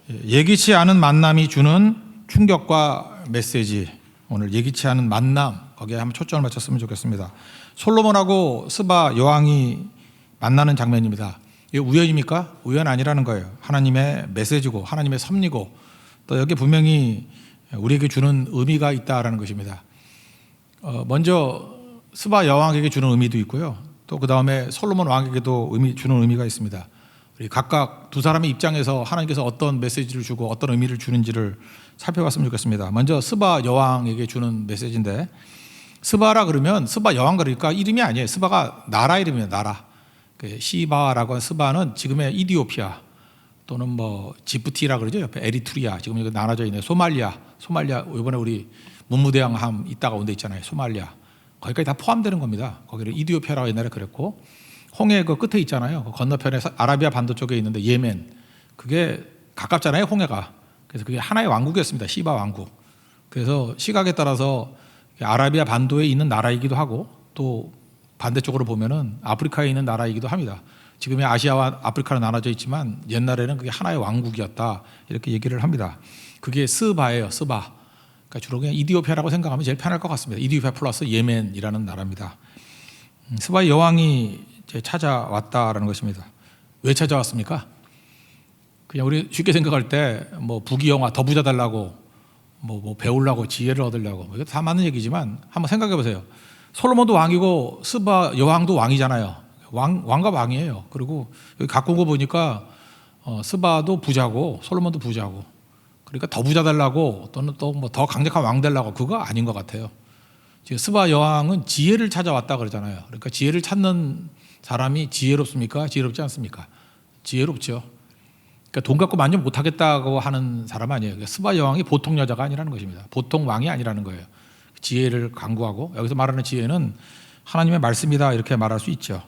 예기치 않은 만남이 주는 충격과 메시지, 오늘 예기치 않은 만남, 거기에 한번 초점을 맞췄으면 좋겠습니다. 솔로몬하고 스바 여왕이 만나는 장면입니다. 이게 우연입니까? 우연 아니라는 거예요. 하나님의 메시지고 하나님의 섭리고 또 여기 분명히 우리에게 주는 의미가 있다라는 것입니다. 먼저 스바 여왕에게 주는 의미도 있고요. 또 그 다음에 솔로몬 왕에게도 주는 의미가 있습니다. 우리 각각 두 사람의 입장에서 하나님께서 어떤 메시지를 주고 어떤 의미를 주는지를 살펴봤으면 좋겠습니다. 먼저 스바 여왕에게 주는 메시지인데, 스바라 그러면 스바 여왕 그러니까 이름이 아니에요. 스바가 나라 이름이에요. 나라. 시바라고 하는 스바는 지금의 이디오피아 또는 뭐 지부티라 그러죠. 옆에 에리트리아, 지금 여기 나눠져 있는 소말리아 이번에 우리 문무대왕함 있다가 온 데 있잖아요. 소말리아. 거기까지 다 포함되는 겁니다. 거기를 이디오피아라고 옛날에 그랬고, 홍해 그 끝에 있잖아요. 그 건너편에 아라비아 반도 쪽에 있는데 예멘, 그게 가깝잖아요. 홍해가. 그래서 그게 하나의 왕국이었습니다. 시바 왕국. 그래서 시각에 따라서 아라비아 반도에 있는 나라이기도 하고, 또 반대쪽으로 보면은 아프리카에 있는 나라이기도 합니다. 지금의 아시아와 아프리카로 나눠져 있지만 옛날에는 그게 하나의 왕국이었다, 이렇게 얘기를 합니다. 그게 스바예요. 스바. 그러니까 주로 그냥 이디오피아라고 생각하면 제일 편할 것 같습니다. 이디오피아 플러스 예멘이라는 나라입니다. 스바의 여왕이 찾아왔다라는 것입니다. 왜 찾아왔습니까? 그냥 우리 쉽게 생각할 때 뭐 부귀영화 더 부자 달라고 뭐 배우려고 지혜를 얻으려고, 이거 다 맞는 얘기지만 한번 생각해 보세요. 솔로몬도 왕이고 스바 여왕도 왕이잖아요. 왕과 왕이에요. 그리고 여기 갖고 온 거 보니까 스바도 부자고 솔로몬도 부자고, 그러니까 더 부자 달라고 또는 또 뭐 더 강력한 왕 되려고, 그거 아닌 것 같아요. 지금 스바 여왕은 지혜를 찾아왔다 그러잖아요. 그러니까 지혜를 찾는 사람이 지혜롭습니까? 지혜롭지 않습니까? 지혜롭죠. 그러니까 돈 갖고 만족 못하겠다고 하는 사람 아니에요. 그러니까 스바 여왕이 보통 여자가 아니라는 것입니다. 보통 왕이 아니라는 거예요. 지혜를 강구하고, 여기서 말하는 지혜는 하나님의 말씀이다, 이렇게 말할 수 있죠.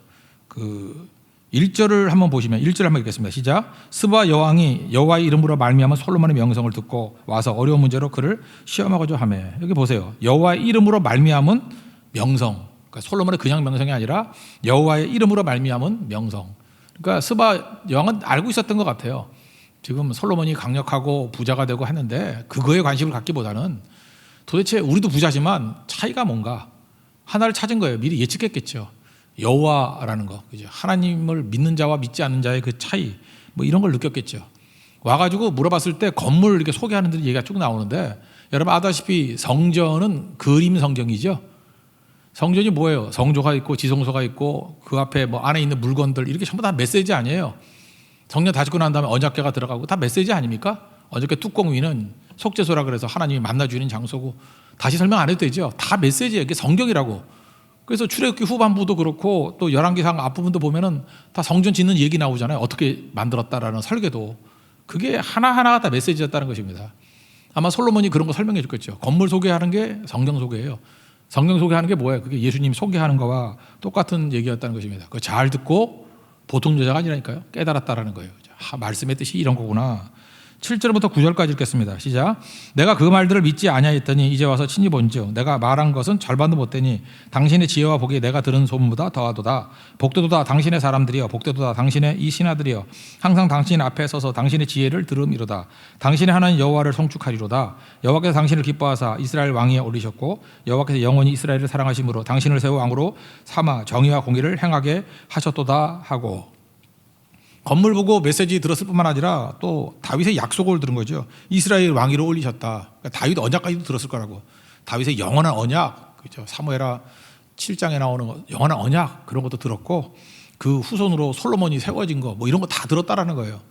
그 1절을 한번 보시면, 1절 한번 읽겠습니다. 시작. 스바 여왕이 여호와의 이름으로 말미암아 솔로몬의 명성을 듣고 와서 어려운 문제로 그를 시험하고자 하매. 여기 보세요. 여호와의 이름으로 말미암은 명성. 그러니까 솔로몬의 그냥 명성이 아니라 여호와의 이름으로 말미암은 명성. 그러니까 스바 여왕은 알고 있었던 것 같아요. 지금 솔로몬이 강력하고 부자가 되고 했는데 그거에 관심을 갖기보다는 도대체 우리도 부자지만 차이가 뭔가 하나를 찾은 거예요. 미리 예측했겠죠. 여호와라는 거, 그죠? 하나님을 믿는 자와 믿지 않는 자의 그 차이, 뭐 이런 걸 느꼈겠죠. 와가지고 물어봤을 때 건물 이렇게 소개하는 데 얘기가 쭉 나오는데, 여러분 아다시피 성전은 그림 성경이죠. 성전이 뭐예요? 성조가 있고 지성소가 있고 그 앞에 뭐 안에 있는 물건들, 이렇게 전부 다 메시지 아니에요. 성전 다 짓고 난 다음에 언약궤가 들어가고 다 메시지 아닙니까? 언약궤 뚜껑 위는 속죄소라 그래서 하나님이 만나주는 장소고, 다시 설명 안 해도 되죠. 다 메시지예요. 이게 성경이라고. 그래서 출애굽기 후반부도 그렇고 또 열왕기상 앞부분도 보면은 다 성전 짓는 얘기 나오잖아요. 어떻게 만들었다라는 설계도. 그게 하나하나가 다 메시지였다는 것입니다. 아마 솔로몬이 그런 거 설명해 줬겠죠. 건물 소개하는 게 성경 소개예요. 성경 소개하는 게 뭐예요? 그게 예수님 소개하는 거와 똑같은 얘기였다는 것입니다. 그거 잘 듣고 보통 여자가 아니라니까요. 깨달았다라는 거예요. 말씀의 뜻이 이런 거구나. 7절부터 9절까지 읽겠습니다. 시작. 내가 그 말들을 믿지 아니하였더니 이제 와서 친히 본즉 내가 말한 것은 절반도 못되니 당신의 지혜와 복이 내가 들은 소문보다 더하도다. 복되도다 당신의 사람들이여, 복되도다 당신의 이 신하들이여, 항상 당신 앞에 서서 당신의 지혜를 들음이로다. 당신의 하나님 여호와를 송축하리로다. 여호와께서 당신을 기뻐하사 이스라엘 왕위에 올리셨고 여호와께서 영원히 이스라엘을 사랑하심으로 당신을 세워 왕으로 삼아 정의와 공의를 행하게 하셨도다 하고. 건물 보고 메시지 들었을 뿐만 아니라 또 다윗의 약속을 들은 거죠. 이스라엘 왕위로 올리셨다. 그러니까 다윗 언약까지도 들었을 거라고. 다윗의 영원한 언약, 그죠? 사무엘하 7장에 나오는 거, 영원한 언약, 그런 것도 들었고, 그 후손으로 솔로몬이 세워진 거, 뭐 이런 거 다 들었다라는 거예요.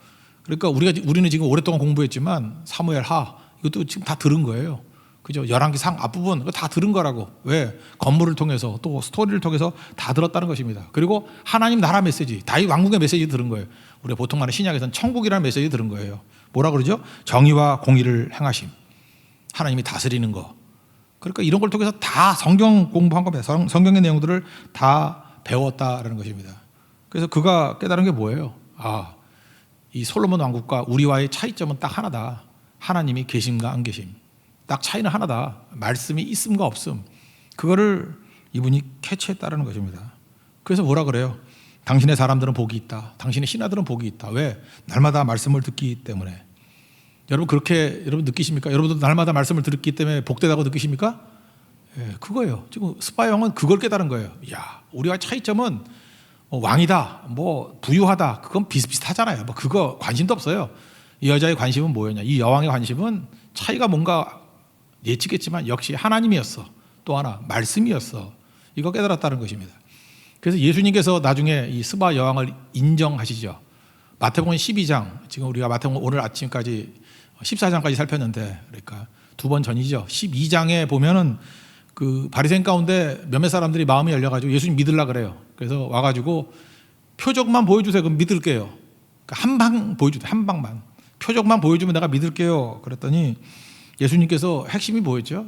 그러니까 우리는 지금 오랫동안 공부했지만 사무엘하 이것도 지금 다 들은 거예요. 그죠? 열왕기상 앞부분 다 들은 거라고. 왜? 건물을 통해서 또 스토리를 통해서 다 들었다는 것입니다. 그리고 하나님 나라 메시지, 다윗 왕국의 메시지 들은 거예요. 우리가 보통 말하는 신약에서는 천국이라는 메시지 들은 거예요. 뭐라 그러죠? 정의와 공의를 행하심, 하나님이 다스리는 거. 그러니까 이런 걸 통해서 다 성경 공부한 겁니다. 성경의 내용들을 다 배웠다라는 것입니다. 그래서 그가 깨달은 게 뭐예요? 이 솔로몬 왕국과 우리와의 차이점은 딱 하나다. 하나님이 계심과 안 계심. 딱 차이는 하나다. 말씀이 있음과 없음. 그거를 이분이 캐치했다는 것입니다. 그래서 뭐라 그래요? 당신의 사람들은 복이 있다. 당신의 신하들은 복이 있다. 왜? 날마다 말씀을 듣기 때문에. 여러분 그렇게 여러분 느끼십니까? 여러분도 날마다 말씀을 듣기 때문에 복되다고 느끼십니까? 예, 그거예요. 지금 스바 여왕은 그걸 깨달은 거예요. 야, 우리와 차이점은 왕이다, 뭐 부유하다, 그건 비슷비슷하잖아요. 뭐 그거 관심도 없어요. 이 여자의 관심은 뭐였냐? 이 여왕의 관심은 차이가 뭔가 예측했지만 역시 하나님이었어. 또 하나 말씀이었어. 이거 깨달았다는 것입니다. 그래서 예수님께서 나중에 이 스바 여왕을 인정하시죠. 마태복음 12장, 지금 우리가 마태복음 오늘 아침까지 14장까지 살폈는데, 그러니까 두 번 전이죠. 12장에 보면은 그 바리새인 가운데 몇몇 사람들이 마음이 열려가지고 예수님 믿으려 그래요. 그래서 와가지고 표적만 보여주세요. 그럼 믿을게요. 한 방 보여주세요. 한 방만. 표적만 보여주면 내가 믿을게요. 그랬더니 예수님께서 핵심이 뭐였죠?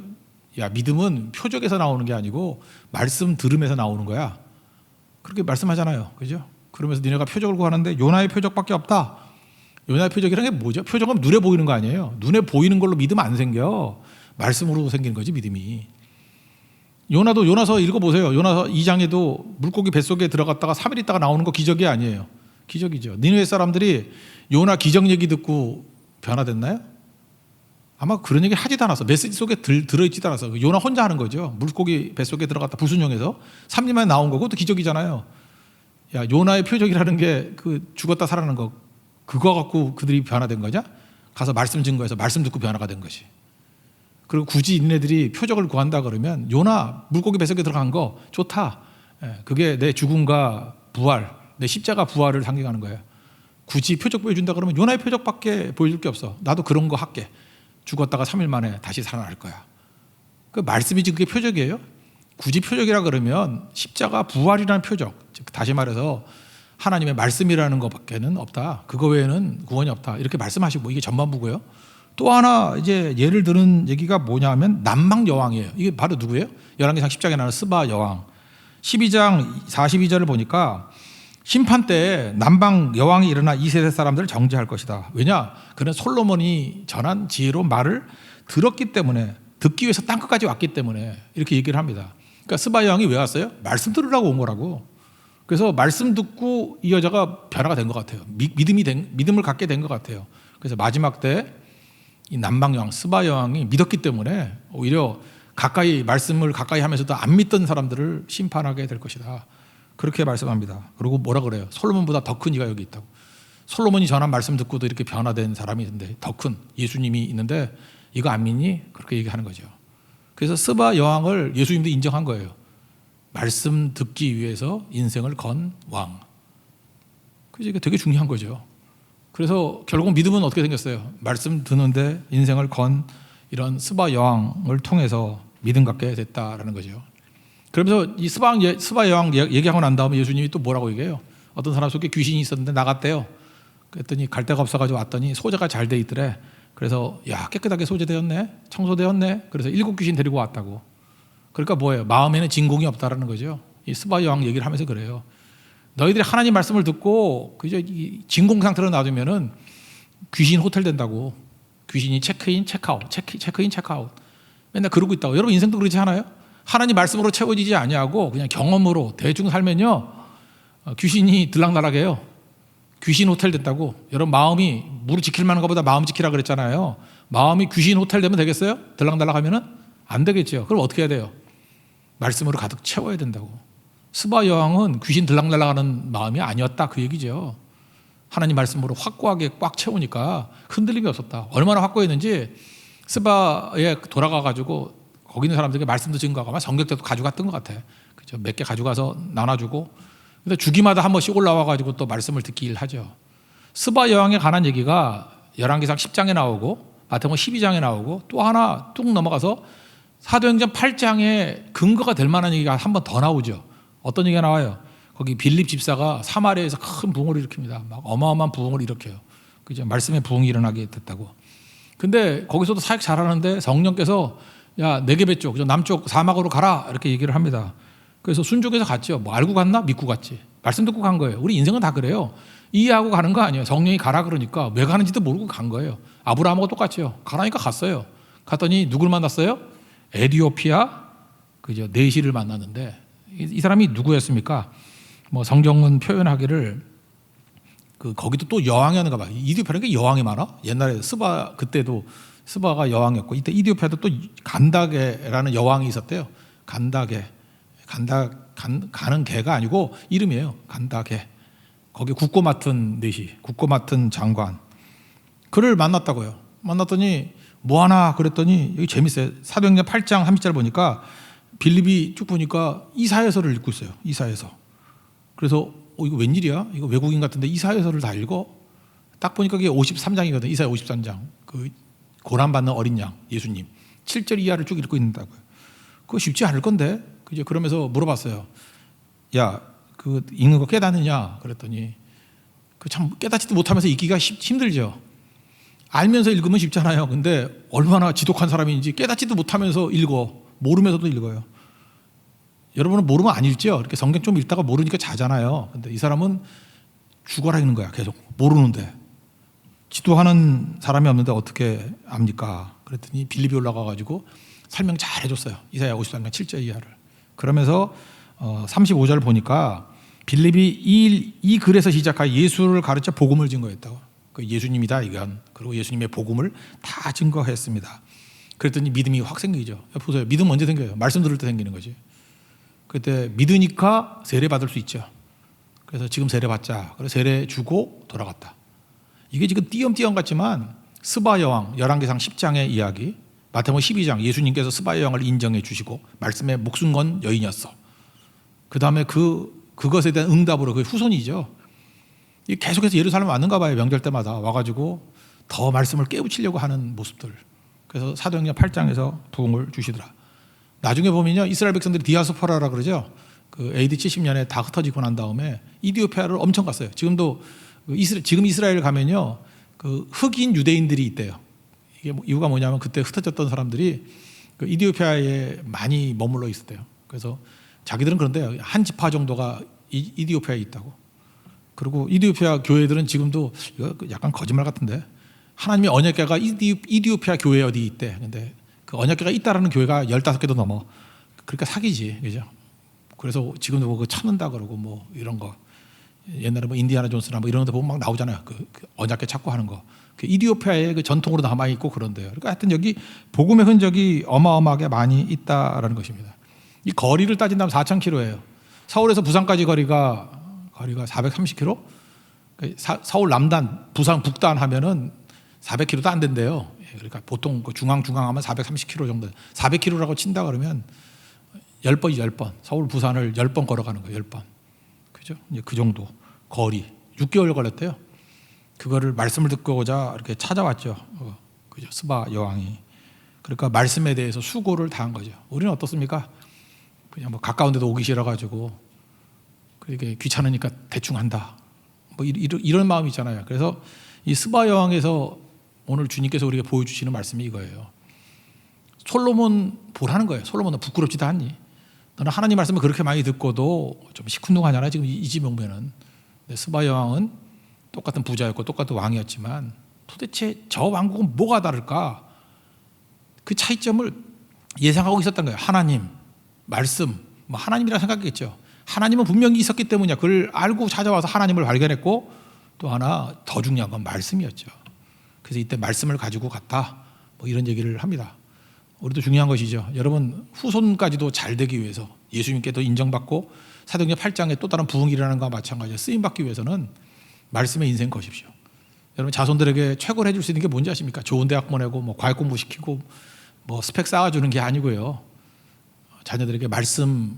야, 믿음은 표적에서 나오는 게 아니고 말씀 들음에서 나오는 거야. 그렇게 말씀하잖아요. 그죠? 그러면서 니네가 표적을 구하는데 요나의 표적밖에 없다. 요나의 표적이라는 게 뭐죠? 표적은 눈에 보이는 거 아니에요. 눈에 보이는 걸로 믿음 안 생겨. 말씀으로 생기는 거지, 믿음이. 요나도 요나서 읽어보세요. 요나서 2장에도 물고기 뱃속에 들어갔다가 3일 있다가 나오는 거 기적이 아니에요. 기적이죠. 니느웨 사람들이 요나 기적 얘기 듣고 변화됐나요? 아마 그런 얘기 하지도 않았어. 메시지 속에 들어있지도 않았어. 요나 혼자 하는 거죠. 물고기 뱃속에 들어갔다 부순용해서 3일 만에 나온 거고 또 기적이잖아요. 야, 요나의 표적이라는 게 그 죽었다 살아나는 거, 그거 갖고 그들이 변화된 거냐? 가서 말씀 증거해서 말씀 듣고 변화가 된 것이. 그리고 굳이 니네들이 표적을 구한다 그러면 요나 물고기 뱃속에 들어간 거 좋다. 그게 내 죽음과 부활, 내 십자가 부활을 상징하는 거예요. 굳이 표적 보여준다 그러면 요나의 표적밖에 보여줄 게 없어. 나도 그런 거 할게. 죽었다가 3일 만에 다시 살아날 거야. 그 말씀이지 그게 표적이에요? 굳이 표적이라 그러면 십자가 부활이라는 표적, 즉 다시 말해서 하나님의 말씀이라는 것밖에는 없다. 그거 외에는 구원이 없다. 이렇게 말씀하시고 이게 전반부고요. 또 하나 이제 예를 드는 얘기가 뭐냐면 남방 여왕이에요. 이게 바로 누구예요? 열왕기상 10장에 나오는 스바 여왕. 12장 42절을 보니까 심판 때 남방 여왕이 일어나 2세대 사람들을 정죄할 것이다. 왜냐? 그는 솔로몬이 전한 지혜로운 말을 들었기 때문에, 듣기 위해서 땅끝까지 왔기 때문에 이렇게 얘기를 합니다. 그러니까 스바 여왕이 왜 왔어요? 말씀 들으라고 온 거라고. 그래서 말씀 듣고 이 여자가 변화가 된 것 같아요. 믿음을 갖게 된 것 같아요. 그래서 마지막 때 이 남방 여왕 스바 여왕이 믿었기 때문에 오히려 가까이 말씀을 가까이 하면서도 안 믿던 사람들을 심판하게 될 것이다. 그렇게 말씀합니다. 그리고 뭐라 그래요? 솔로몬보다 더 큰 이가 여기 있다고. 솔로몬이 전한 말씀 듣고도 이렇게 변화된 사람이 있는데, 더 큰 예수님이 있는데 이거 안 믿니? 그렇게 얘기하는 거죠. 그래서 스바 여왕을 예수님도 인정한 거예요. 말씀 듣기 위해서 인생을 건 왕. 그래서 이게 되게 중요한 거죠. 그래서 결국 믿음은 어떻게 생겼어요? 말씀 듣는데 인생을 건 이런 스바 여왕을 통해서 믿음 갖게 됐다라는 거죠. 그러면서 이 스바 여왕 얘기하고 난 다음에 예수님이 또 뭐라고 얘기해요? 어떤 사람 속에 귀신이 있었는데 나갔대요. 그랬더니 갈 데가 없어가지고 왔더니 소재가 잘 돼 있더래. 그래서 야, 깨끗하게 소재되었네, 청소되었네. 그래서 7 귀신 데리고 왔다고. 그러니까 뭐예요? 마음에는 진공이 없다라는 거죠. 이 스바 여왕 얘기를 하면서 그래요. 너희들이 하나님 말씀을 듣고 그저 진공 상태로 놔두면은 귀신 호텔 된다고. 귀신이 체크인, 체크아웃, 체크인, 체크아웃. 맨날 그러고 있다고. 여러분 인생도 그렇지 않아요? 하나님 말씀으로 채워지지 아니하고 그냥 경험으로 대충 살면요, 귀신이 들락날락해요. 귀신 호텔 된다고. 여러분 마음이 무릎 지킬 만한 것보다 마음 지키라 그랬잖아요. 마음이 귀신 호텔 되면 되겠어요? 들락날락하면은 안 되겠죠. 그럼 어떻게 해야 돼요? 말씀으로 가득 채워야 된다고. 스바 여왕은 귀신 들락날락하는 마음이 아니었다, 그 얘기죠. 하나님 말씀으로 확고하게 꽉 채우니까 흔들림이 없었다. 얼마나 확고했는지 스바에 돌아가가지고 거기 있는 사람들에게 말씀도 증거하고 아마 성경때도 가져갔던 것 같아. 그죠? 몇 개 가져가서 나눠주고. 근데 주기마다 한 번씩 올라와가지고 또 말씀을 듣기를 하죠. 스바 여왕에 관한 얘기가 열왕기상 10장에 나오고 마태복음 12장에 나오고 또 하나 뚝 넘어가서 사도행전 8장에 근거가 될 만한 얘기가 한 번 더 나오죠. 어떤 얘기가 나와요? 거기 빌립 집사가 사마리아에서 큰 부흥을 일으킵니다. 막 어마어마한 부흥을 일으켜요. 그죠? 말씀의 부흥이 일어나게 됐다고. 근데 거기서도 사역 잘하는데 성령께서 야, 네게베 쪽, 남쪽 사막으로 가라 이렇게 얘기를 합니다. 그래서 순종해서 갔죠. 뭐 알고 갔나? 믿고 갔지. 말씀 듣고 간 거예요. 우리 인생은 다 그래요. 이해하고 가는 거 아니에요. 성령이 가라 그러니까 왜 가는지도 모르고 간 거예요. 아브라함하고 똑같죠. 가라니까 갔어요. 갔더니 누굴 만났어요? 에디오피아 그죠? 네시를 만났는데 이 사람이 누구였습니까? 뭐 성경은 표현하기를 거기도 또 여왕이었는가 봐. 이디오피아는 여왕이 많아. 옛날에 스바 그때도 스바가 여왕이었고 이때 이디오피아도 또 간다게라는 여왕이 있었대요. 간다게 가는 개가 아니고 이름이에요. 간다게. 거기 국고 맡은 내시, 국고 맡은 장관. 그를 만났다고요. 만났더니 뭐 하나 그랬더니 여기 재밌어요. 사도행전 8장 30절 보니까 빌립이 쭉 보니까 이사야서를 읽고 있어요. 이사야서. 그래서 이거 웬일이야? 이거 외국인 같은데 이사야서를 다 읽어? 딱 보니까 그게 53장이거든. 이사야 53장. 그 고난받는 어린 양 예수님 7절 이하를 쭉 읽고 있는다고요. 그거 쉽지 않을 건데. 그죠? 그러면서 물어봤어요. 야, 그 읽는 거 깨닫느냐? 그랬더니 그 참 깨닫지도 못하면서 읽기가 힘들죠. 알면서 읽으면 쉽잖아요. 근데 얼마나 지독한 사람인지 깨닫지도 못하면서 읽어. 모르면서도 읽어요. 여러분은 모르면 안 읽죠. 이렇게 성경 좀 읽다가 모르니까 자잖아요. 근데 이 사람은 죽어라 읽는 거야. 계속 모르는데 지도하는 사람이 없는데 어떻게 압니까? 그랬더니 빌립이 올라가가지고 설명 잘 해줬어요. 이사야 53장 7절 이하를. 그러면서 35절 보니까 빌립이 이 글에서 시작하여 예수를 가르쳐 복음을 증거했다고. 그 예수님이다 이건. 그리고 예수님의 복음을 다 증거했습니다. 그랬더니 믿음이 확 생기죠. 보세요. 믿음 언제 생겨요? 말씀 들을 때 생기는 거지. 그때 믿으니까 세례 받을 수 있죠. 그래서 지금 세례 받자. 그래서 세례 주고 돌아갔다. 이게 지금 띄엄띄엄 같지만 스바 여왕 열왕기상 10장의 이야기, 마태복음 12장 예수님께서 스바 여왕을 인정해 주시고 말씀에 목숨 건 여인이었어. 그 다음에 그것에 대한 응답으로 그 후손이죠. 계속해서 예루살렘 왔는가 봐요. 명절 때마다 와가지고 더 말씀을 깨우치려고 하는 모습들. 그래서 사도행전 8장에서 부흥을 주시더라. 나중에 보면요, 이스라엘 백성들이 디아스포라라 그러죠. 그 AD 70년에 다 흩어지고 난 다음에 이디오피아를 엄청 갔어요. 지금도 지금 이스라엘 가면요, 그 흑인 유대인들이 있대요. 이게 이유가 뭐냐면 그때 흩어졌던 사람들이 그 이디오피아에 많이 머물러 있었대요. 그래서 자기들은 그런데 한 지파 정도가 이디오피아에 있다고. 그리고 이디오피아 교회들은 지금도 이거 약간 거짓말 같은데 하나님의 언약궤가 이디오피아 교회에 어디 있대. 근데 그 언약궤가 있다라는 교회가 15개도 넘어. 그러니까 사기지, 그죠? 그래서 지금도 뭐 찾는다 그러고 뭐 이런 거. 옛날에 뭐 인디아나 존스나 뭐 이런 데 보면 막 나오잖아요. 그 언약궤 찾고 하는 거. 그 이디오피아의 그 전통으로 남아 있고 그런데요. 그러니까 하여튼 여기 복음의 흔적이 어마어마하게 많이 있다라는 것입니다. 이 거리를 따진다면 4,000km예요. 서울에서 부산까지 거리가 430km? 서울 남단, 부산 북단 하면은 400km도 안 된대요. 그러니까 보통 그 중앙 하면 430km 정도. 400km라고 친다 그러면 10번. 서울 부산을 10번 걸어가는 거예요. 10번. 그죠? 이제 그 정도 거리. 6개월 걸렸대요. 그거를 말씀을 듣고자 이렇게 찾아왔죠. 그죠? 스바 여왕이. 그러니까 말씀에 대해서 수고를 다한 거죠. 우리는 어떻습니까? 그냥 뭐 가까운 데도 오기 싫어가지고 그게 귀찮으니까 대충 한다. 뭐 이런 마음이 있잖아요. 그래서 이 스바 여왕에서 오늘 주님께서 우리에게 보여주시는 말씀이 이거예요. 솔로몬 보라는 거예요. 솔로몬은 부끄럽지도 않니? 너는 하나님 말씀을 그렇게 많이 듣고도 좀 시큰둥하잖아. 지금 이 집 오면은. 스바 여왕은 똑같은 부자였고 똑같은 왕이었지만 도대체 저 왕국은 뭐가 다를까? 그 차이점을 예상하고 있었던 거예요. 하나님, 말씀, 뭐 하나님이라 생각했겠죠. 하나님은 분명히 있었기 때문이야. 그걸 알고 찾아와서 하나님을 발견했고 또 하나 더 중요한 건 말씀이었죠. 그래서 이때 말씀을 가지고 갔다. 뭐 이런 얘기를 합니다. 우리도 중요한 것이죠. 여러분 후손까지도 잘 되기 위해서 예수님께도 인정받고 사도행전 8장에 또 다른 부흥이 일어나는 것과 마찬가지로 쓰임받기 위해서는 말씀의 인생 거십시오. 여러분 자손들에게 최고를 해줄 수 있는 게 뭔지 아십니까? 좋은 대학 보내고 뭐 과외 공부 시키고 뭐 스펙 쌓아주는 게 아니고요. 자녀들에게 말씀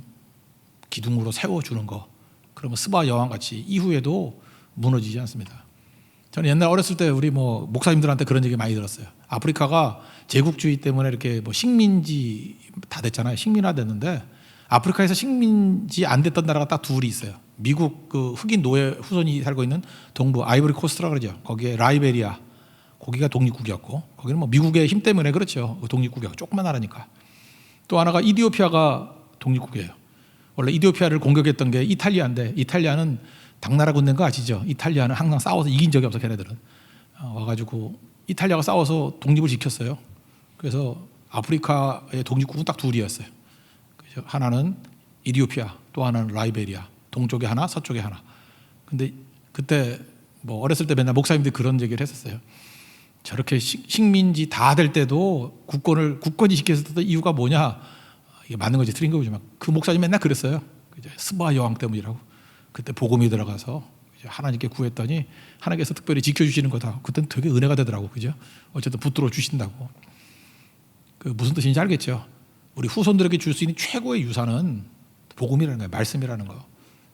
기둥으로 세워주는 거. 그러면 스바 여왕같이 이후에도 무너지지 않습니다. 저는 옛날 어렸을 때 우리 뭐 목사님들한테 그런 얘기 많이 들었어요. 아프리카가 제국주의 때문에 이렇게 뭐 식민지 다 됐잖아요. 식민화 됐는데 아프리카에서 식민지 안 됐던 나라가 딱 둘이 있어요. 미국 그 흑인 노예 후손이 살고 있는 동부 아이보리 코스트라 그러죠. 거기에 라이베리아 거기가 독립국이었고 거기는 뭐 미국의 힘 때문에 그렇죠. 독립국이었고 조그만 나라니까. 또 하나가 이디오피아가 독립국이에요. 원래 이디오피아를 공격했던 게 이탈리아인데 이탈리아는 당나라 군대인 거 아시죠? 이탈리아는 항상 싸워서 이긴 적이 없어. 걔네들은 와가지고 이탈리아가 싸워서 독립을 지켰어요. 그래서 아프리카의 독립국은 딱 둘이었어요. 그래서 하나는 이디오피아, 또 하나는 라이베리아. 동쪽에 하나, 서쪽에 하나. 근데 그때 뭐 어렸을 때 맨날 목사님들이 그런 얘기를 했었어요. 저렇게 식민지 다 될 때도 굳건히 지켰었던 이유가 뭐냐? 이게 맞는 거지 틀린 거지. 그 목사님 맨날 그랬어요. 스바 여왕 때문이라고. 그때 복음이 들어가서 하나님께 구했더니 하나님께서 특별히 지켜주시는 거다. 그때는 되게 은혜가 되더라고, 그죠? 어쨌든 붙들어 주신다고. 그 무슨 뜻인지 알겠죠? 우리 후손들에게 줄 수 있는 최고의 유산은 복음이라는 거예요. 말씀이라는 거.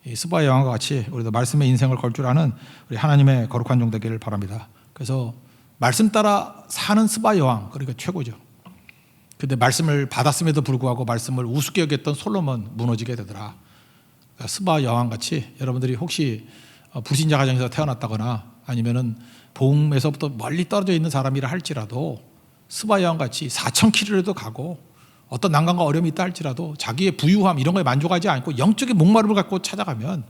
이 스바 여왕과 같이 우리도 말씀의 인생을 걸 줄 아는 우리 하나님의 거룩한 종 되기를 바랍니다. 그래서 말씀 따라 사는 스바 여왕, 그러니까 최고죠. 근데 말씀을 받았음에도 불구하고 말씀을 우습게 여겼던 솔로몬 무너지게 되더라. 그러니까 스바 여왕 같이 여러분들이 혹시 불신자 가정에서 태어났다거나 아니면은 복음에서부터 멀리 떨어져 있는 사람이라 할지라도 스바 여왕 같이 4,000km라도 가고 어떤 난관과 어려움이 있다 할지라도 자기의 부유함 이런 거에 만족하지 않고 영적인 목마름을 갖고 찾아가면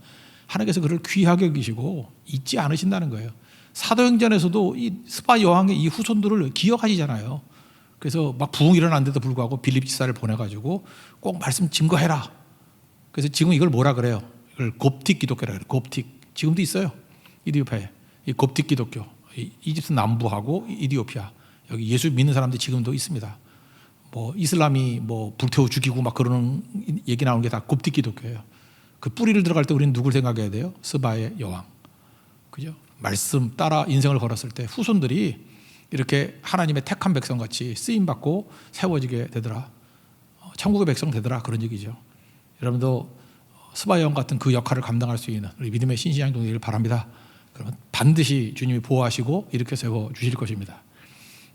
하나님께서 그를 귀하게 여기시고 잊지 않으신다는 거예요. 사도행전에서도 이 스바 여왕의 이 후손들을 기억하시잖아요. 그래서 막 부흥이 일어났는데도 불구하고 빌립 지사를 보내가지고 꼭 말씀 증거해라. 그래서 지금 이걸 뭐라 그래요? 이걸 곱틱 기독교라 그래요. 곱틱. 지금도 있어요. 이디오피아에. 이 곱틱 기독교. 이집트 남부하고 이디오피아. 여기 예수 믿는 사람들이 지금도 있습니다. 뭐 이슬람이 뭐 불태워 죽이고 막 그러는 얘기 나오는 게 다 곱틱 기독교예요. 그 뿌리를 들어갈 때 우리는 누굴 생각해야 돼요? 스바의 여왕. 그죠? 말씀 따라 인생을 걸었을 때 후손들이 이렇게 하나님의 택한 백성같이 쓰임받고 세워지게 되더라. 천국의 백성 되더라. 그런 얘기죠. 여러분도 스바 여왕 같은 그 역할을 감당할 수 있는 우리 믿음의 신신양 되기를 바랍니다. 그러면 반드시 주님이 보호하시고 이렇게 세워주실 것입니다.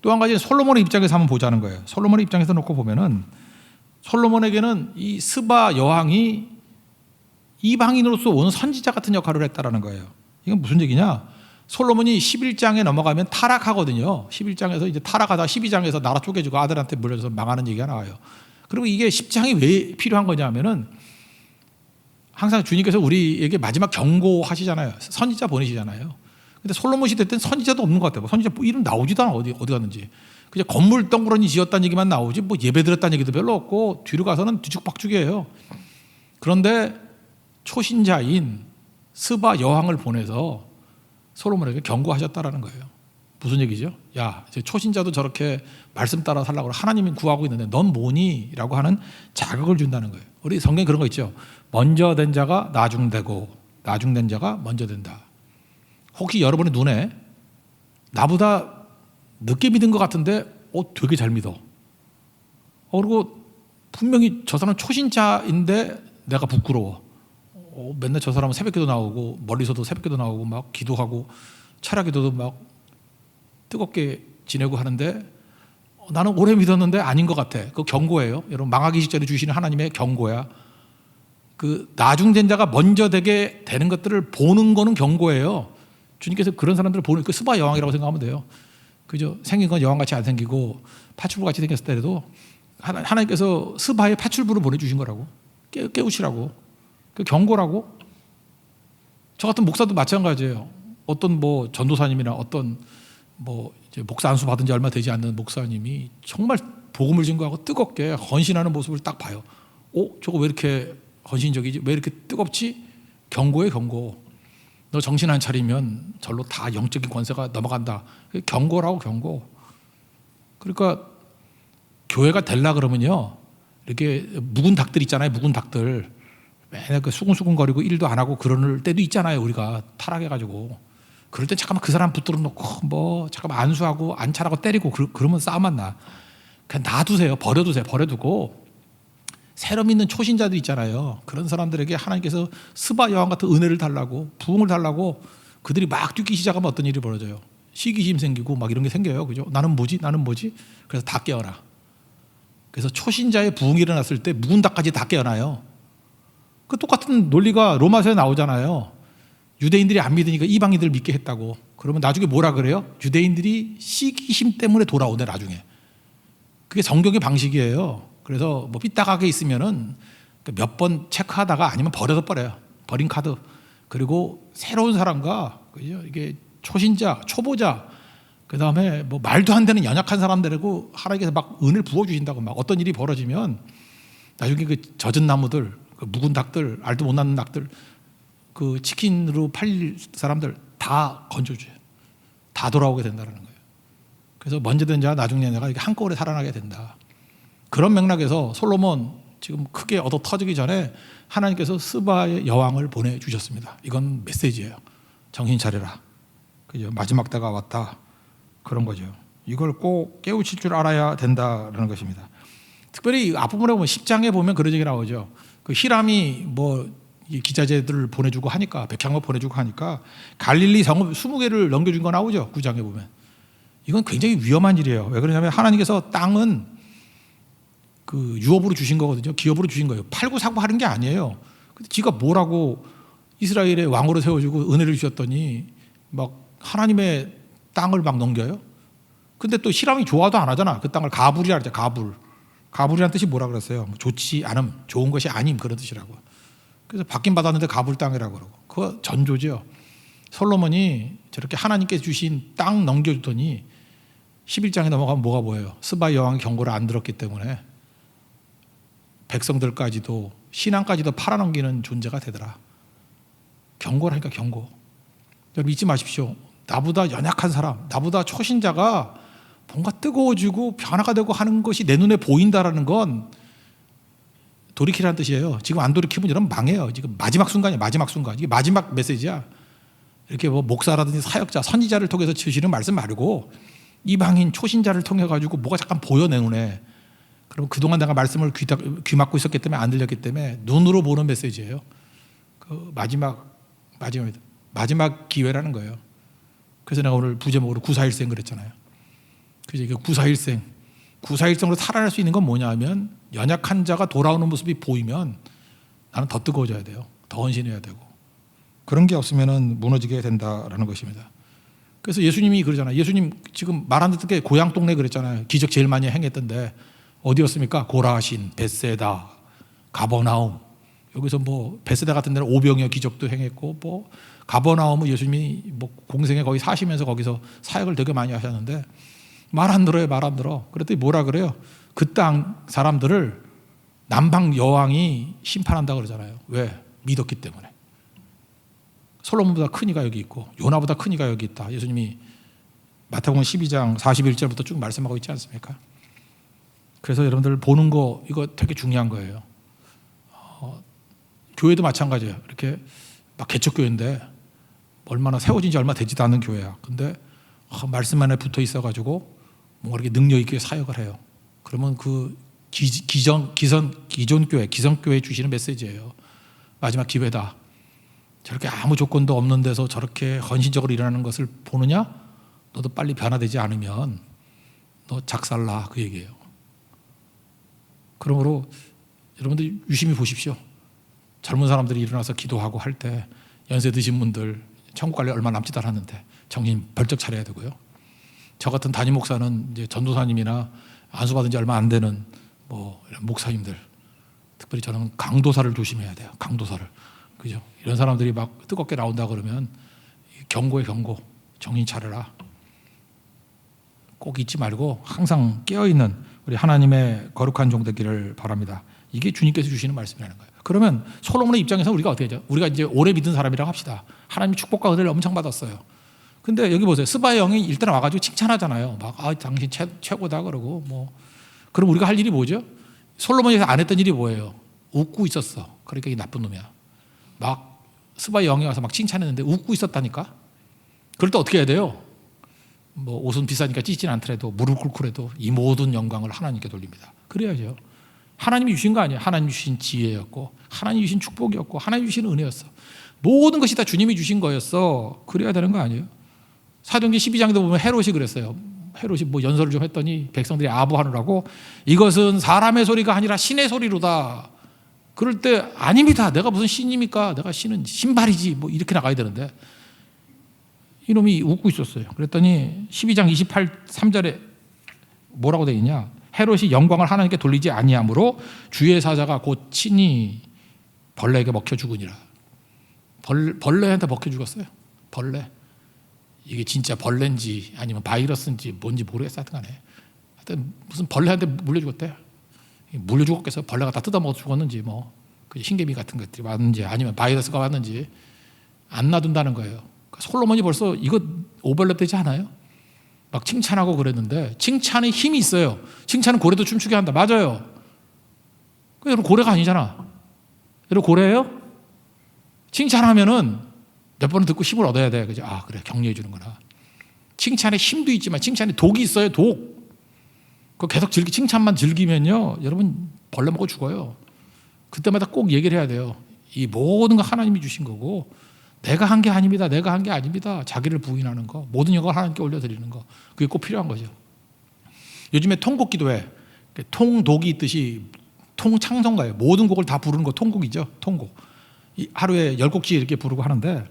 또 한 가지는 솔로몬의 입장에서 한번 보자는 거예요. 솔로몬의 입장에서 놓고 보면은 솔로몬에게는 이 스바 여왕이 이방인으로서 온 선지자 같은 역할을 했다라는 거예요. 이건 무슨 얘기냐? 솔로몬이 11장에 넘어가면 타락하거든요. 11장에서 이제 타락하다 12장에서 나라 쪼개지고 아들한테 물려줘서 망하는 얘기가 나와요. 그리고 이게 10장이 왜 필요한 거냐면은 항상 주님께서 우리에게 마지막 경고하시잖아요. 선지자 보내시잖아요. 근데 솔로몬 시대 때는 선지자도 없는 것 같아요. 선지자 이름 나오지도 않아. 어디 갔는지. 그냥 건물 덩그러니 지었다는 얘기만 나오지 뭐 예배 드렸다는 얘기도 별로 없고 뒤로 가서는 뒤죽박죽이에요. 그런데 초신자인 스바 여왕을 보내서 솔로몬에게 경고하셨다라는 거예요. 무슨 얘기죠? 야, 이제 초신자도 저렇게 말씀 따라 살라고 하나님이 구하고 있는데 넌 뭐니? 라고 하는 자극을 준다는 거예요. 우리 성경에 그런 거 있죠. 먼저 된 자가 나중되고 나중된 자가 먼저 된다. 혹시 여러분의 눈에 나보다 늦게 믿은 것 같은데 되게 잘 믿어. 그리고 분명히 저 사람 초신자인데 내가 부끄러워. 맨날 저 사람은 새벽기도 나오고 멀리서도 새벽기도 나오고 막 기도하고 철학기도도 막 뜨겁게 지내고 하는데 나는 오래 믿었는데 아닌 것 같아. 그 경고예요. 여러분 망하기 직전에 주시는 하나님의 경고야. 그 나중된 자가 먼저 되게 되는 것들을 보는 거는 경고예요. 주님께서 그런 사람들을 보는 그 스바 여왕이라고 생각하면 돼요. 그죠? 생긴 건 여왕같이 안 생기고 파출부 같이 생겼을 때라도 하나님께서 스바의 파출부를 보내주신 거라고. 깨우치라고. 그 경고라고. 저 같은 목사도 마찬가지예요. 어떤 뭐 전도사님이나 어떤 뭐 이제 목사 안수 받은 지 얼마 되지 않는 목사님이 정말 복음을 증거하고 뜨겁게 헌신하는 모습을 딱 봐요. 저거 왜 이렇게 헌신적이지? 왜 이렇게 뜨겁지? 경고에 경고. 너 정신 안 차리면 절로 다 영적인 권세가 넘어간다. 경고라고 경고. 그러니까 교회가 되려 그러면요. 이렇게 묵은 닭들 있잖아요. 묵은 닭들. 맨날 그 수근수근거리고 일도 안 하고 그럴 때도 있잖아요. 우리가 타락해가지고. 그럴 때 잠깐만 그 사람 붙들어 놓고 뭐 잠깐만 안수하고 안차라고 때리고 그러면 싸움만 나. 그냥 놔두세요. 버려두세요. 버려두고 새로 믿는 초신자들 있잖아요. 그런 사람들에게 하나님께서 스바 여왕 같은 은혜를 달라고 부흥을 달라고 그들이 막 뛰기 시작하면 어떤 일이 벌어져요. 시기심 생기고 막 이런 게 생겨요. 그죠? 나는 뭐지? 그래서 다 깨어나. 그래서 초신자의 부흥이 일어났을 때 묵은 닭까지 다 깨어나요. 그 똑같은 논리가 로마서에 나오잖아요. 유대인들이 안 믿으니까 이방인들을 믿게 했다고. 그러면 나중에 뭐라 그래요? 유대인들이 시기심 때문에 돌아오네 나중에. 그게 성경의 방식이에요. 그래서 뭐 삐딱하게 있으면은 몇 번 체크하다가 아니면 버려요. 버린 카드. 그리고 새로운 사람과 그죠? 이게 초신자, 초보자, 그 다음에 뭐 말도 안 되는 연약한 사람들이고 하나님께서 막 은혜를 부어주신다고 막 어떤 일이 벌어지면 나중에 그 젖은 나무들, 그 묵은 닭들, 알도 못 낳는 닭들, 그 치킨으로 팔릴 사람들 다 건져줘요. 다 돌아오게 된다는 거예요. 그래서 먼저 된 자와 나중 된 자가 이렇게 한꺼번에 살아나게 된다. 그런 맥락에서 솔로몬 지금 크게 얻어 터지기 전에 하나님께서 스바의 여왕을 보내주셨습니다. 이건 메시지예요. 정신 차려라. 그죠? 마지막 때가 왔다. 그런 거죠. 이걸 꼭 깨우칠 줄 알아야 된다는 것입니다. 특별히 앞부분에 보면 10장에 보면 그런 얘기 나오죠. 그 히람이 뭐 기자재들을 보내주고 하니까, 백향목 보내주고 하니까 갈릴리 성읍 20개를 넘겨준 거 나오죠. 9장에 보면. 이건 굉장히 위험한 일이에요. 왜 그러냐면 하나님께서 땅은 그 유업으로 주신 거거든요. 기업으로 주신 거예요. 팔고 사고 하는 게 아니에요. 근데 지가 뭐라고 이스라엘의 왕으로 세워주고 은혜를 주셨더니 막 하나님의 땅을 막 넘겨요. 근데 또 히람이 좋아도 안 하잖아. 그 땅을 가불이라 그랬죠. 가불. 가불이라는 뜻이 뭐라 그랬어요? 좋지 않음, 좋은 것이 아님 그런 뜻이라고. 그래서 받긴 받았는데 가불 땅이라고 그러고. 그거 전조죠. 솔로몬이 저렇게 하나님께 주신 땅 넘겨주더니 11장에 넘어가면 뭐가 보여요? 스바 여왕의 경고를 안 들었기 때문에 백성들까지도 신앙까지도 팔아넘기는 존재가 되더라. 경고를 하니까 경고. 여러분 잊지 마십시오. 나보다 연약한 사람, 나보다 초신자가 뭔가 뜨거워지고 변화가 되고 하는 것이 내 눈에 보인다라는 건 돌이키라는 뜻이에요. 지금 안 돌이키면 여러분 망해요. 지금 마지막 순간이에요. 마지막 순간. 이게 마지막 메시지야. 이렇게 뭐 목사라든지 사역자, 선지자를 통해서 주시는 말씀 말고 이방인 초신자를 통해 가지고 뭐가 잠깐 보여 내 눈에. 그럼 그동안 내가 말씀을 귀 막고 있었기 때문에 안 들렸기 때문에 눈으로 보는 메시지예요. 그 마지막 기회라는 거예요. 그래서 내가 오늘 부제목으로 구사일생 그랬잖아요. 그래서 이게 구사일생으로 살아날 수 있는 건 뭐냐 하면 연약한 자가 돌아오는 모습이 보이면 나는 더 뜨거워져야 돼요. 더 헌신해야 되고. 그런 게 없으면 무너지게 된다라는 것입니다. 그래서 예수님이 그러잖아요. 예수님 지금 말 안 듣게 고향 동네 그랬잖아요. 기적 제일 많이 행했던데 어디였습니까? 고라신, 벳세다, 가버나움. 여기서 뭐 벳세다 같은 데는 오병이어 기적도 행했고 뭐 가버나움은 예수님이 뭐 공생에 거의 사시면서 거기서 사역을 되게 많이 하셨는데 말 안 들어요. 말 안 들어. 그랬더니 뭐라 그래요? 그 땅 사람들을 남방 여왕이 심판한다 그러잖아요. 왜? 믿었기 때문에. 솔로몬보다 큰 이가 여기 있고 요나보다 큰 이가 여기 있다. 예수님이 마태복음 12장 41절부터 쭉 말씀하고 있지 않습니까? 그래서 여러분들 보는 거 이거 되게 중요한 거예요. 교회도 마찬가지예요. 이렇게 막 개척교회인데 얼마나 세워진 지 얼마 되지도 않는 교회야. 근데 말씀 안에 붙어 있어가지고 뭔가 이렇게 능력 있게 사역을 해요. 그러면 그 기존 교회, 기성교회 주시는 메시지예요. 마지막 기회다. 저렇게 아무 조건도 없는 데서 저렇게 헌신적으로 일어나는 것을 보느냐? 너도 빨리 변화되지 않으면 너 작살나 그 얘기예요. 그러므로 여러분들 유심히 보십시오. 젊은 사람들이 일어나서 기도하고 할 때 연세 드신 분들 천국 갈래 얼마 남지도 않았는데 정신 벌쩍 차려야 되고요. 저 같은 담임 목사는 이제 전도사님이나 안수받은 지 얼마 안 되는 뭐 이런 목사님들, 특별히 저는 강도사를 조심해야 돼요. 강도사를. 그죠? 이런 사람들이 막 뜨겁게 나온다 그러면 경고의 경고, 정신 차려라. 꼭 잊지 말고 항상 깨어있는 우리 하나님의 거룩한 종 되기를 바랍니다. 이게 주님께서 주시는 말씀이라는 거예요. 그러면 솔로몬의 입장에서 우리가 어떻게 하죠? 우리가 이제 오래 믿은 사람이라고 합시다. 하나님 축복과 은혜를 엄청 받았어요. 근데 여기 보세요. 스바의 영이 일단 와가지고 칭찬하잖아요. 막 당신 최고다 그러고 뭐. 그럼 우리가 할 일이 뭐죠? 솔로몬이 안 했던 일이 뭐예요? 웃고 있었어. 그러니까 이 나쁜 놈이야. 막 스바의 영이 와서 막 칭찬했는데 웃고 있었다니까. 그럴 때 어떻게 해야 돼요? 뭐 옷은 비싸니까 찢진 않더라도 무릎 꿇고라도 이 모든 영광을 하나님께 돌립니다. 그래야죠. 하나님이 주신 거 아니에요. 하나님 주신 지혜였고 하나님 주신 축복이었고 하나님 주신 은혜였어. 모든 것이 다 주님이 주신 거였어. 그래야 되는 거 아니에요? 사도행전 12장에도 보면 헤롯이 그랬어요. 헤롯이 뭐 연설을 좀 했더니 백성들이 아부하느라고 이것은 사람의 소리가 아니라 신의 소리로다. 그럴 때 아닙니다. 내가 무슨 신입니까? 내가 신은 신발이지. 뭐 이렇게 나가야 되는데 이놈이 웃고 있었어요. 그랬더니 12장 23절에 뭐라고 되어 있냐? 헤롯이 영광을 하나님께 돌리지 아니하므로 주의 사자가 곧 친히 벌레에게 먹혀 죽으니라. 벌레한테 먹혀 죽었어요. 벌레. 이게 진짜 벌레인지 아니면 바이러스인지 뭔지 모르겠어. 하여튼 간에 하여튼 무슨 벌레한테 물려 죽었대. 물려 죽었겠어. 벌레가 다 뜯어먹어 죽었는지 뭐 그 신개미 같은 것들이 왔는지 아니면 바이러스가 왔는지 안 놔둔다는 거예요. 솔로몬이 벌써 이거 오버랩 되지 않아요? 막 칭찬하고 그랬는데 칭찬에 힘이 있어요. 칭찬은 고래도 춤추게 한다. 맞아요. 여러분 고래가 아니잖아. 여러분 고래예요? 칭찬하면은 몇 번은 듣고 힘을 얻어야 돼. 그죠? 아 그래 격려해 주는구나. 칭찬에 힘도 있지만 칭찬에 독이 있어요. 독. 그 계속 칭찬만 즐기면요, 여러분 벌레 먹고 죽어요. 그때마다 꼭 얘기를 해야 돼요. 이 모든 거 하나님이 주신 거고 내가 한 게 아닙니다. 내가 한 게 아닙니다. 자기를 부인하는 거, 모든 영광을 하나님께 올려드리는 거, 그게 꼭 필요한 거죠. 요즘에 통곡 기도회, 통독이 있듯이 통창성가예요. 모든 곡을 다 부르는 거 통곡이죠. 통곡. 하루에 10곡씩 이렇게 부르고 하는데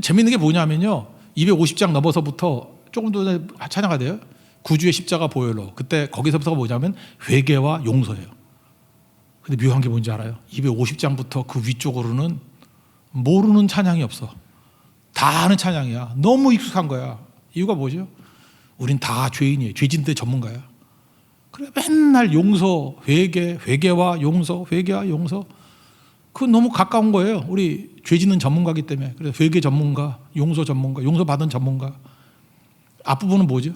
재밌는 게 뭐냐면요, 250장 넘어서부터 조금 더 찬양가 돼요. 구주의 십자가 보혈로. 그때 거기서부터가 뭐냐면 회개와 용서예요. 근데 묘한 게 뭔지 알아요? 250장부터 그 위쪽으로는 모르는 찬양이 없어. 다 아는 찬양이야. 너무 익숙한 거야. 이유가 뭐죠? 우린 다 죄인이에요. 죄진대 전문가야. 그래 맨날 용서, 회개와 용서, 회개와 용서. 그건 너무 가까운 거예요. 우리 죄 짓는 전문가이기 때문에. 그래서 회개 전문가, 용서 전문가, 용서 받은 전문가. 앞부분은 뭐죠?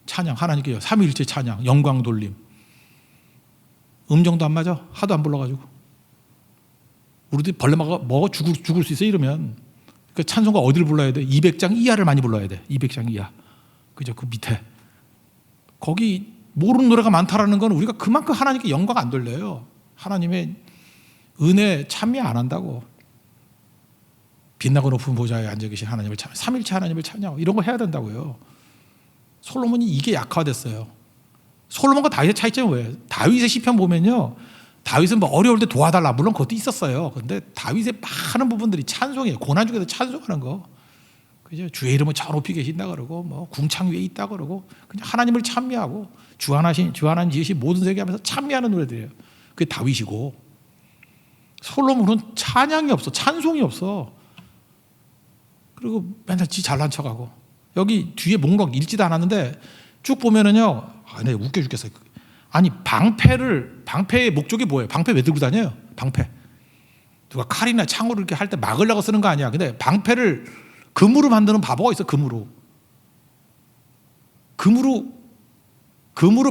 찬양, 하나님께요. 삼위일체 찬양, 영광 돌림. 음정도 안 맞아. 하도 안 불러가지고. 우리들 벌레 먹어 죽을 수 있어 이러면. 그 찬송가 어디를 불러야 돼? 200장 이하를 많이 불러야 돼. 200장 이하. 그죠? 그 밑에. 거기 모르는 노래가 많다라는 건 우리가 그만큼 하나님께 영광 안 돌려요. 하나님의 은혜 참여 안 한다고. 빛나고 높은 보좌에 앉아 계신 하나님을 찬양, 삼일체 하나님을 찬양, 이런 거 해야 된다고요. 솔로몬이 이게 약화됐어요. 솔로몬과 다윗의 차이점이 뭐예요? 다윗의 시편 보면요, 다윗은 뭐 어려울 때 도와달라, 물론 그것도 있었어요. 근데 다윗의 많은 부분들이 찬송이에요. 고난 중에서 찬송하는 거. 그죠? 주의 이름을 저 높이 계신다 그러고, 뭐 궁창 위에 있다 그러고, 그냥 하나님을 찬미하고 주 하나님 지으신 모든 세계 하면서 찬미하는 노래들이에요. 그게 다윗이고, 솔로몬은 찬양이 없어, 찬송이 없어. 그리고 맨날 지 잘난 척하고. 여기 뒤에 목록 읽지도 않았는데 쭉 보면은요, 내 웃겨 죽겠어요. 아니 방패의 목적이 뭐예요? 방패 왜 들고 다녀요? 방패. 누가 칼이나 창으로 이렇게 할 때 막으려고 쓰는 거 아니야. 근데 방패를 금으로 만드는 바보가 있어. 금으로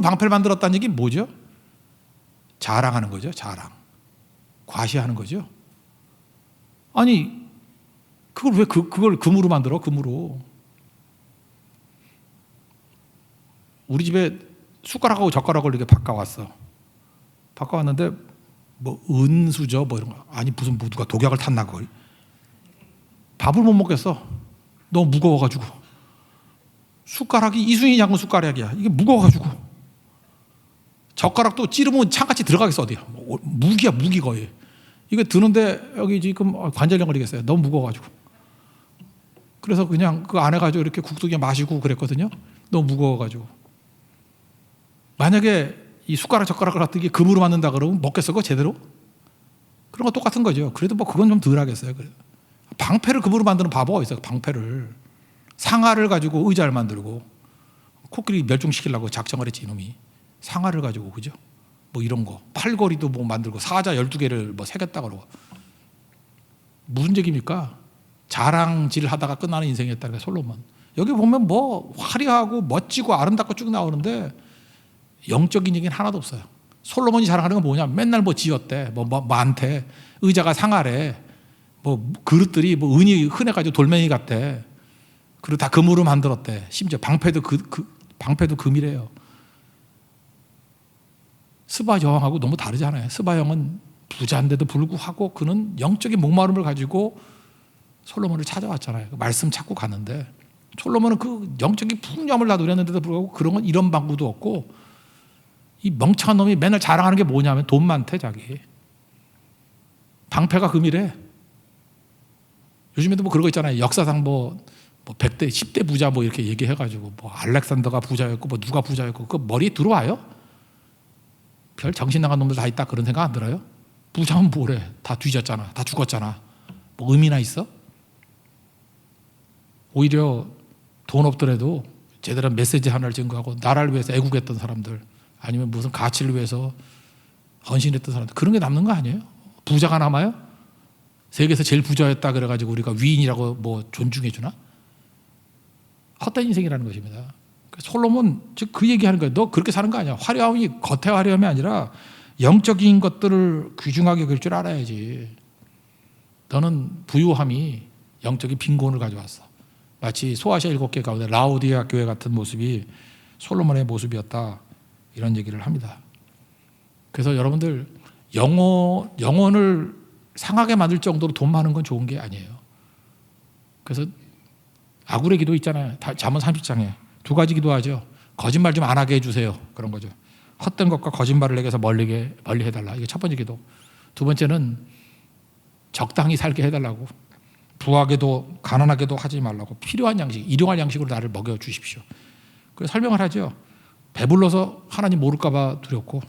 방패를 만들었다는 얘기 뭐죠? 자랑하는 거죠. 자랑. 과시하는 거죠. 아니 그걸 왜 그걸 금으로 만들어? 금으로. 우리 집에 숟가락하고 젓가락을 이렇게 바꿔왔어. 바꿔왔는데 뭐 은수저 뭐 이런 거. 아니 무슨 뭐 누가 독약을 탔나 그걸. 밥을 못 먹겠어. 너무 무거워가지고. 숟가락이 이순이 작은 숟가락이야. 이게 무거워가지고. 젓가락도 찌르면 창같이 들어가겠어 어디야. 무기야 무기 거의. 이거 드는데 여기 지금 관절염 걸리겠어요. 너무 무거워가지고. 그래서 그냥 그 안에 가지고 이렇게 국도 그냥 마시고 그랬거든요. 너무 무거워가지고. 만약에 이 숟가락 젓가락을 갖다 이게 금으로 만든다 그러면 먹겠어 그거 제대로? 그런 거 똑같은 거죠. 그래도 뭐 그건 좀 덜 하겠어요. 방패를 금으로 만드는 바보가 있어요. 방패를. 상아를 가지고 의자를 만들고 코끼리 멸종시키려고 작정을 했지 이놈이. 상아를 가지고 그죠? 뭐 이런 거. 팔걸이도 뭐 만들고 사자 12개를 뭐 새겼다 그러고. 무슨 얘기입니까? 자랑질 하다가 끝나는 인생이었다는 게 솔로몬. 여기 보면 뭐 화려하고 멋지고 아름답고 쭉 나오는데 영적인 얘기는 하나도 없어요. 솔로몬이 자랑하는 건 뭐냐? 맨날 뭐 지었대, 뭐 많대, 의자가 상하래, 뭐 그릇들이 뭐 은이 흔해가지고 돌멩이 같대. 그리고 다 금으로 만들었대. 심지어 방패도 방패도 금이래요. 스바 여왕하고 너무 다르잖아요. 스바 여왕은 부자인데도 불구하고 그는 영적인 목마름을 가지고 솔로몬을 찾아왔잖아요. 말씀 찾고 갔는데 솔로몬은 그 영적인 풍념을 다 누렸는데도 불구하고 그런 건 이런 방구도 없고, 이 멍청한 놈이 맨날 자랑하는 게 뭐냐면 돈 많대 자기. 방패가 금이래. 요즘에도 뭐 그런 거 있잖아요. 역사상 뭐 100대 10대 부자 뭐 이렇게 얘기해가지고 뭐 알렉산더가 부자였고 뭐 누가 부자였고 그 머리에 들어와요? 별 정신 나간 놈들 다 있다 그런 생각 안 들어요? 부자면 뭐래? 다 뒤졌잖아. 다 죽었잖아. 뭐 의미나 있어? 오히려 돈 없더라도 제대로 메시지 하나를 증거하고 나라를 위해서 애국했던 사람들, 아니면 무슨 가치를 위해서 헌신했던 사람들, 그런 게 남는 거 아니에요? 부자가 남아요? 세계에서 제일 부자였다 그래가지고 우리가 위인이라고 뭐 존중해 주나? 헛된 인생이라는 것입니다. 솔로몬 즉 그 얘기하는 거예요. 너 그렇게 사는 거 아니야. 화려함이 겉에 화려함이 아니라 영적인 것들을 귀중하게 여길 줄 알아야지. 너는 부유함이 영적인 빈곤을 가져왔어. 마치 소아시아 7개 가운데 라오디아 교회 같은 모습이 솔로몬의 모습이었다. 이런 얘기를 합니다. 그래서 여러분들 영혼을 상하게 만들 정도로 돈 많은 건 좋은 게 아니에요. 그래서 아굴의 기도 있잖아요. 잠언 30장에 2가지 기도하죠. 거짓말 좀 안 하게 해주세요. 그런 거죠. 헛된 것과 거짓말을 내게서 멀리 해달라. 이게 첫 번째 기도. 두 번째는 적당히 살게 해달라고. 부하게도 가난하게도 하지 말라고. 필요한 양식, 일용할 양식으로 나를 먹여주십시오. 그래서 설명을 하죠. 배불러서 하나님 모를까 봐 두렵고,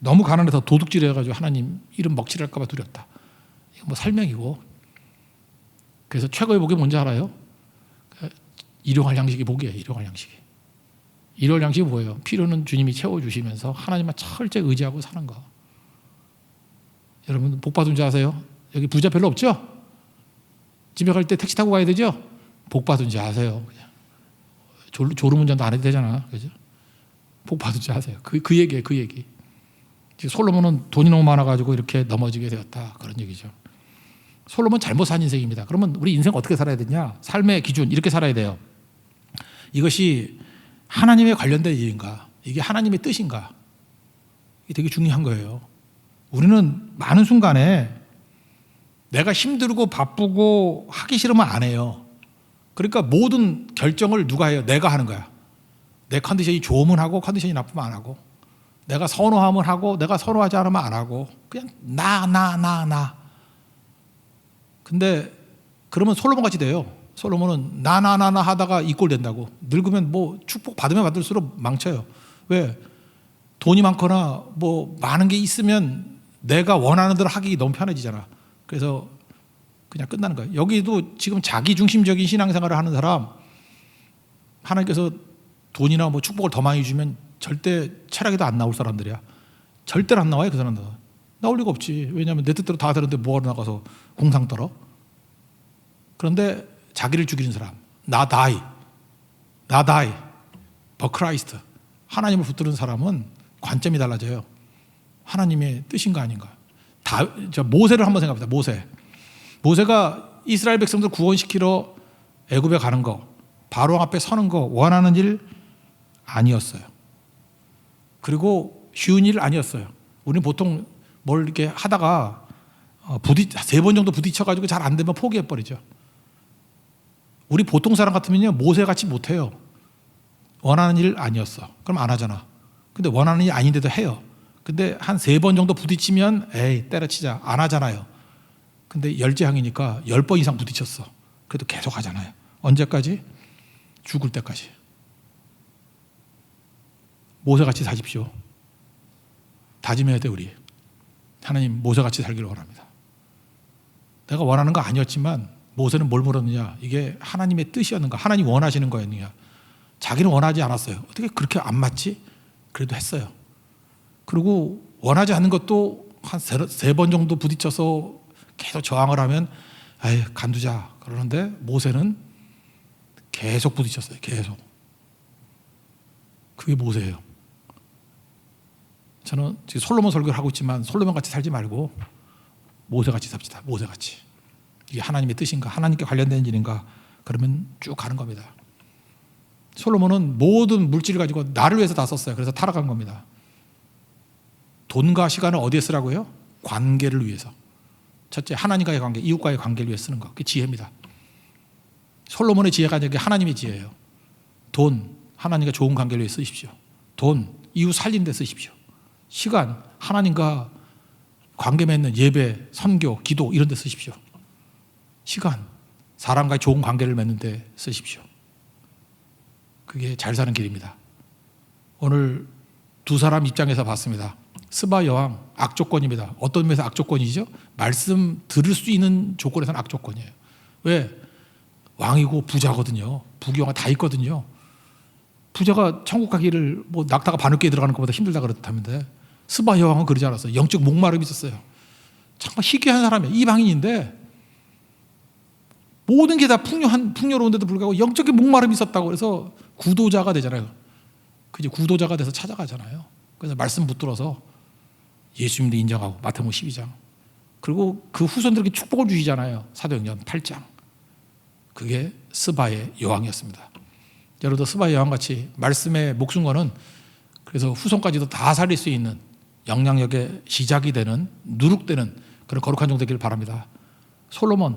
너무 가난해서 도둑질해가지고 하나님 이름 먹칠할까 봐 두렵다. 이거 뭐 설명이고. 그래서 최고의 복이 뭔지 알아요? 일용할 양식이 복이에요. 일용할 양식이. 일용할 양식이 뭐예요? 필요는 주님이 채워주시면서 하나님만 철저히 의지하고 사는 거. 여러분 복 받은 줄 아세요? 여기 부자 별로 없죠? 집에 갈 때 택시 타고 가야 되죠? 복 받은 줄 아세요? 졸음운전도 안 해도 되잖아. 그죠? 복 받은 줄 아세요? 그 얘기예요. 그 얘기. 솔로몬은 돈이 너무 많아가지고 이렇게 넘어지게 되었다. 그런 얘기죠. 솔로몬 잘못 산 인생입니다. 그러면 우리 인생 어떻게 살아야 되냐? 삶의 기준 이렇게 살아야 돼요. 이것이 하나님에 관련된 일인가? 이게 하나님의 뜻인가? 이게 되게 중요한 거예요. 우리는 많은 순간에 내가 힘들고 바쁘고 하기 싫으면 안 해요. 그러니까 모든 결정을 누가 해요? 내가 하는 거야. 내 컨디션이 좋으면 하고 컨디션이 나쁘면 안 하고, 내가 선호하면 하고 내가 선호하지 않으면 안 하고, 그냥 나. 근데 그러면 솔로몬 같이 돼요. 솔로몬은 나 하다가 이 꼴 된다고. 늙으면 뭐 축복 받으면 받을수록 망쳐요. 왜? 돈이 많거나 뭐 많은 게 있으면 내가 원하는 대로 하기 너무 편해지잖아. 그래서 그냥 끝나는 거예요. 여기도 지금 자기 중심적인 신앙생활을 하는 사람, 하나님께서 돈이나 뭐 축복을 더 많이 주면 절대 철학에도 안 나올 사람들이야. 절대로 안 나와요. 그 사람들. 나올 리가 없지. 왜냐하면 내 뜻대로 다 되는데 뭐하러 나가서 공상 떨어? 그런데 자기를 죽이는 사람, 나 die, but Christ, 하나님을 붙드는 사람은 관점이 달라져요. 하나님의 뜻인가 아닌가. 모세를 한번 생각해봅니다. 모세가 이스라엘 백성들 구원시키러 애굽에 가는 거, 바로 앞에 서는 거 원하는 일 아니었어요. 그리고 쉬운 일 아니었어요. 우리는 보통 뭘 이렇게 하다가 3번 정도 부딪혀가지고 잘 안 되면 포기해버리죠. 우리 보통 사람 같으면요, 모세같이 못해요. 원하는 일 아니었어. 그럼 안 하잖아. 근데 원하는 일 아닌데도 해요. 근데 한 3번 정도 부딪히면 에이 때려치자 안 하잖아요. 근데 열재항이니까 10번 이상 부딪혔어. 그래도 계속 하잖아요. 언제까지? 죽을 때까지. 모세같이 사십시오. 다짐해야 돼. 우리 하나님 모세같이 살기를 원합니다. 내가 원하는 거 아니었지만 모세는 뭘 물었느냐? 이게 하나님의 뜻이었는가? 하나님 원하시는 거였느냐? 자기는 원하지 않았어요. 어떻게 그렇게 안 맞지? 그래도 했어요. 그리고 원하지 않는 것도 한 3번 정도 부딪혀서 계속 저항을 하면 아이 간두자 그러는데 모세는 계속 부딪혔어요. 계속. 그게 모세예요. 저는 지금 솔로몬 설교를 하고 있지만 솔로몬같이 살지 말고 모세같이 삽시다. 모세같이. 이게 하나님의 뜻인가? 하나님께 관련된 일인가? 그러면 쭉 가는 겁니다. 솔로몬은 모든 물질을 가지고 나를 위해서 다 썼어요. 그래서 타락한 겁니다. 돈과 시간을 어디에 쓰라고요? 관계를 위해서. 첫째, 하나님과의 관계, 이웃과의 관계를 위해 쓰는 거. 그게 지혜입니다. 솔로몬의 지혜가 아니라 하나님의 지혜예요. 돈, 하나님과 좋은 관계를 위해 쓰십시오. 돈, 이웃 살리는 데 쓰십시오. 시간, 하나님과 관계 맺는 예배, 선교, 기도 이런 데 쓰십시오. 시간, 사람과의 좋은 관계를 맺는 데 쓰십시오. 그게 잘 사는 길입니다. 오늘 두 사람 입장에서 봤습니다. 스바 여왕 악조건입니다. 어떤 면에서 악조건이죠? 말씀 들을 수 있는 조건에서는 악조건이에요. 왜? 왕이고 부자거든요. 부귀영화 다 있거든요. 부자가 천국 가기를 뭐 낙타가 바늘귀에 들어가는 것보다 힘들다 그렇다는데 스바 여왕은 그러지 않았어요. 영적 목마름이 있었어요. 정말 희귀한 사람이에요. 이방인인데 모든 게 다 풍요로운데도 불구하고 영적인 목마름이 있었다고 그래서 구도자가 되잖아요. 그제 구도자가 돼서 찾아가잖아요. 그래서 말씀 붙들어서 예수님도 인정하고 마태복음 12장. 그리고 그 후손들에게 축복을 주시잖아요. 사도행전 8장. 그게 스바의 여왕이었습니다. 여러분도 스바의 여왕같이 말씀에 목숨 거는 그래서 후손까지도 다 살릴 수 있는 영향력의 시작이 되는 누룩되는 그런 거룩한 종 되기를 바랍니다. 솔로몬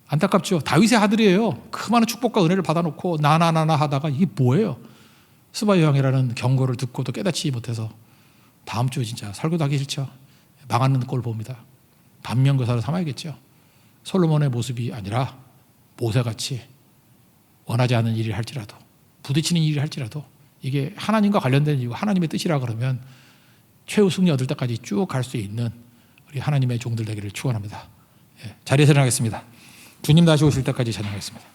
안타깝죠. 다윗의 아들이에요. 그 많은 축복과 은혜를 받아놓고 나나나나 하다가 이게 뭐예요? 스바의 여왕이라는 경고를 듣고도 깨닫지 못해서 다음 주에 진짜 설교도 하기 싫죠. 망하는 꼴 봅니다. 반면교사로 삼아야겠죠. 솔로몬의 모습이 아니라 모세같이 원하지 않는 일을 할지라도 부딪히는 일을 할지라도 이게 하나님과 관련된 일이고 하나님의 뜻이라 그러면 최후 승리 얻을 때까지 쭉 갈 수 있는 우리 하나님의 종들 되기를 축원합니다. 자리에서 일어나겠습니다. 주님 다시 오실 때까지 찬양하겠습니다.